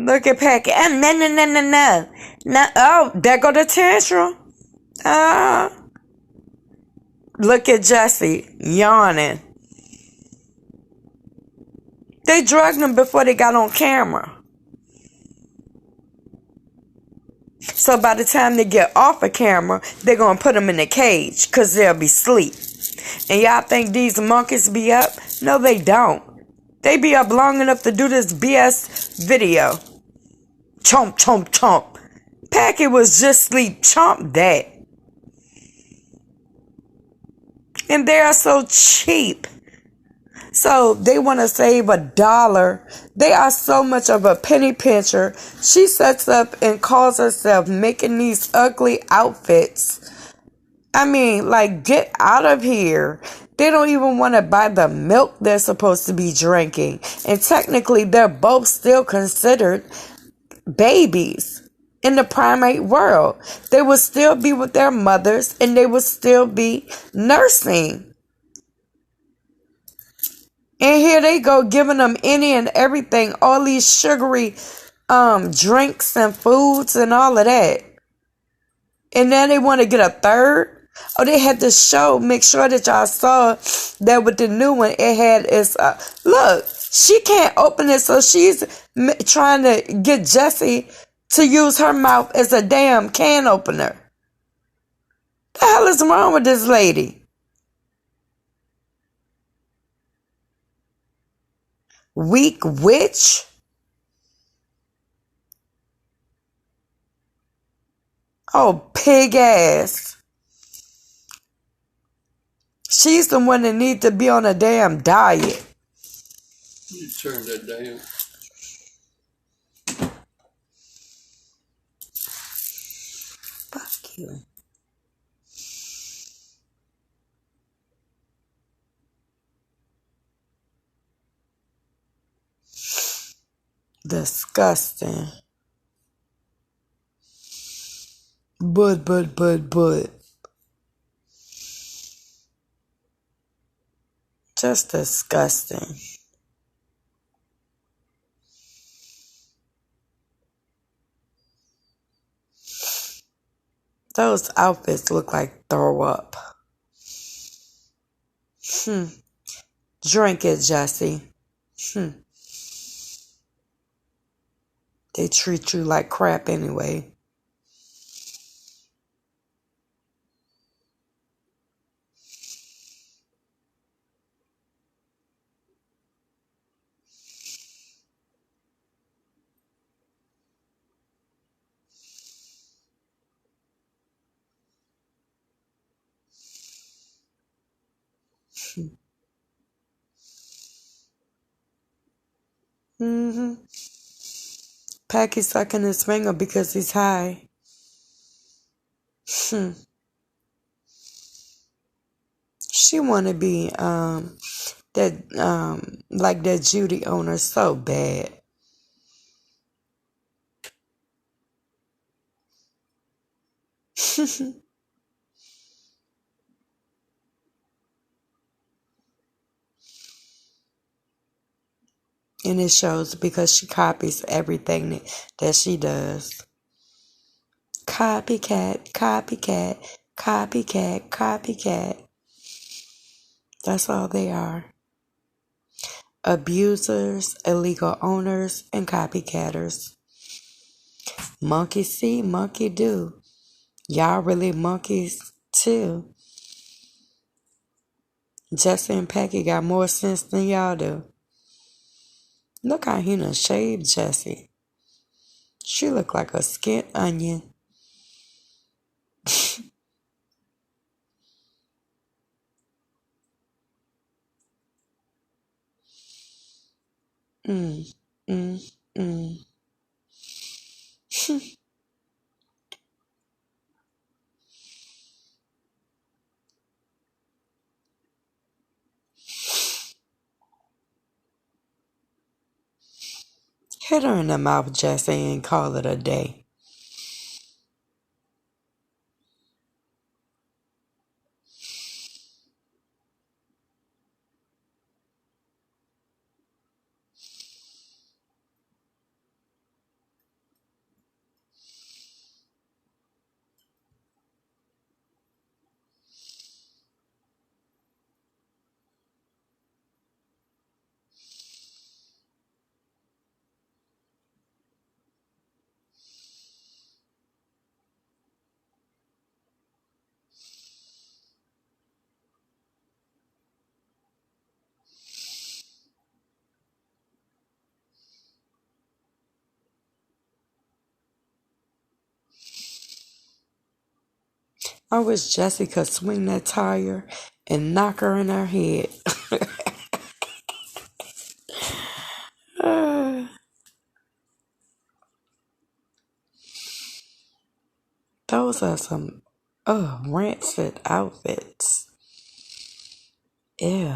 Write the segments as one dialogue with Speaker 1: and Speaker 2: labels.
Speaker 1: Look at Packy. No, no, no, no, no. No. Oh, there go the tantrum. Uh, Look at Jesse yawning. They drugged him before they got on camera. So by the time they get off of camera, they're going to put him in a cage because they'll be asleep. And y'all think these monkeys be up? No, they don't. They be up long enough to do this BS video. Chomp, chomp, chomp. Packy was just asleep. Chomp that. And they are so cheap. So they want to save $1. They are so much of a penny pincher. She sets up and calls herself making these ugly outfits. I mean, like, get out of here. They don't even want to buy the milk they're supposed to be drinking. And technically, they're both still considered babies in the primate world. They would still be with their mothers and they would still be nursing. And here they go giving them any and everything, all these sugary drinks and foods and all of that. And now they want to get a third. Oh, they had to make sure that y'all saw that with the new one, it had its, look, she can't open it, so she's trying to get Jessie to use her mouth as a damn can opener. The hell is wrong with this lady? Weak witch? Oh, pig ass. She's the one that needs to be on a damn diet.
Speaker 2: You turn that down.
Speaker 1: Fuck you. Disgusting. But. Just disgusting. Those outfits look like throw up. Drink it, Jesse. They treat you like crap anyway. Packy sucking his finger because he's high. She wanna be that like that Judy owner so bad. And it shows because she copies everything that she does. Copycat, copycat, copycat, copycat. That's all they are. Abusers, illegal owners, and copycatters. Monkey see, monkey do. Y'all really monkeys too. Jesse and Packy got more sense than y'all do. Look how he done shaved Jessie. She look like a skint onion. Hit her in the mouth, Jesse, and call it a day. I wish Jessie could swing that tire and knock her in her head. Those are some rancid outfits. Ew.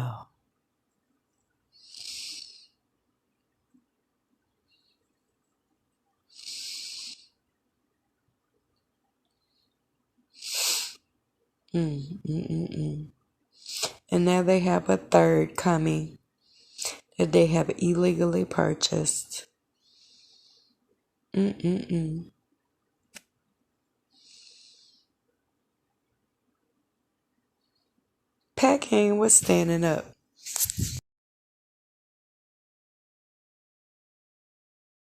Speaker 1: Mm. And now they have a third coming that they have illegally purchased. Mm. Packing was standing up.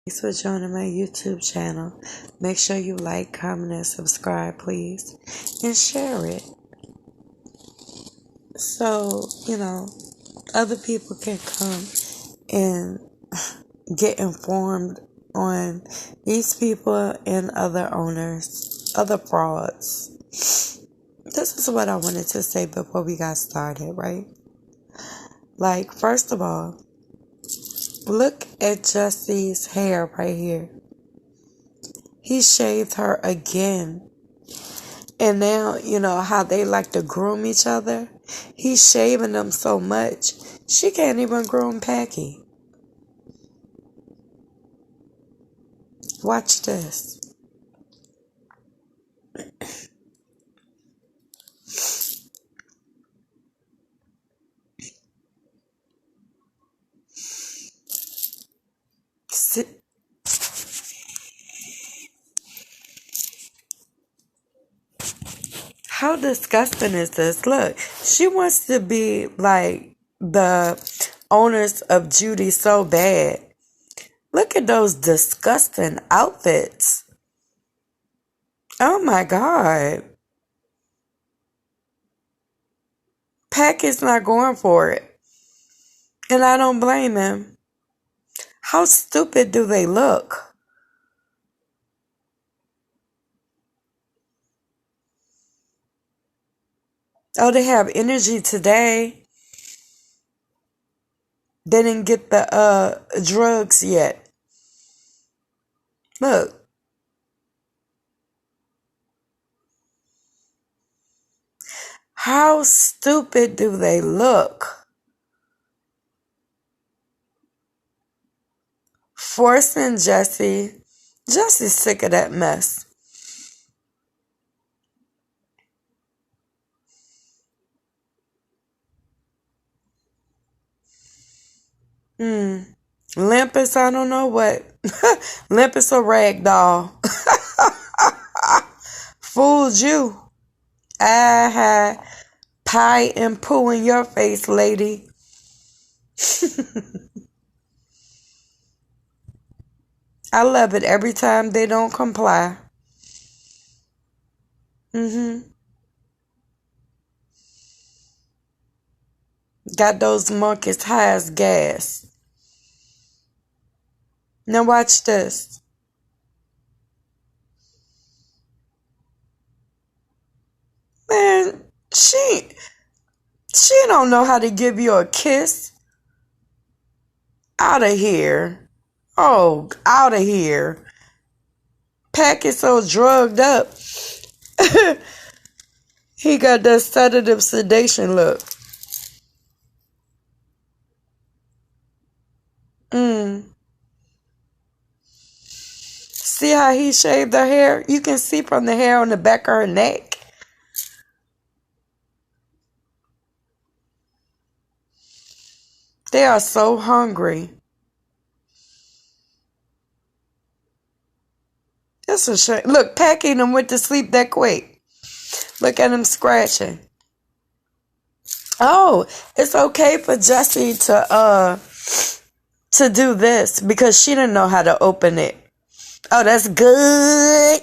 Speaker 1: Thanks for joining my YouTube channel. Make sure you like, comment, and subscribe, please. And share it. So, other people can come and get informed on these people and other owners, other frauds. This is what I wanted to say before we got started, right? Like, first of all, look at Jesse's hair right here. He shaved her again. And now, how they like to groom each other. He's shaving them so much, she can't even groom Packy. Watch this. See? How disgusting is this? Look, she wants to be like the owners of Judy so bad. Look at those disgusting outfits. Oh my God. Pack is not going for it. And I don't blame him. How stupid do they look? Oh, they have energy today. They didn't get the drugs yet. Look. How stupid do they look? Forcing Jesse. Jesse's sick of that mess. Limp as I don't know what. Limp as a rag doll. Fooled you. I had pie and poo in your face, lady. I love it every time they don't comply. Got those monkeys high as gas. Now watch this. Man, she don't know how to give you a kiss. Out of here. Oh, out of here. Pack is so drugged up. He got that sedative sedation look. See how he shaved her hair? You can see from the hair on the back of her neck. They are so hungry. That's a shame. Look, Packy them went to sleep that quick. Look at him scratching. Oh, it's okay for Jessie to do this because she didn't know how to open it. Oh, that's good.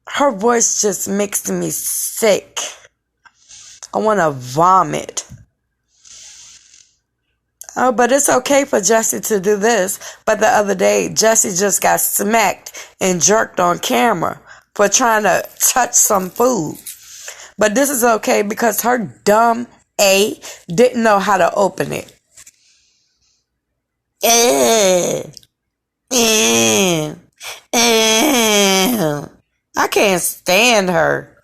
Speaker 1: Her voice just makes me sick. I want to vomit. Oh, but it's okay for Jessie to do this. But the other day, Jessie just got smacked and jerked on camera. for trying to touch some food. But this is okay because her dumb A didn't know how to open it. I can't stand her.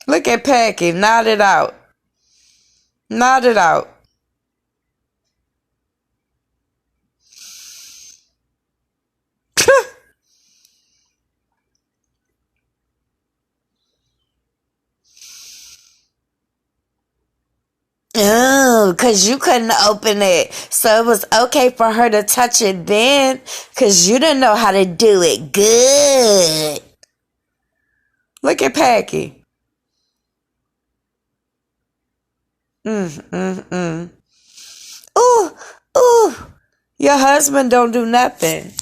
Speaker 1: Look at Packy, nod it out. Nod it out. Oh, because you couldn't open it. So it was okay for her to touch it then because you didn't know how to do it good. Look at Packy. Ooh, ooh. Your husband don't do nothing.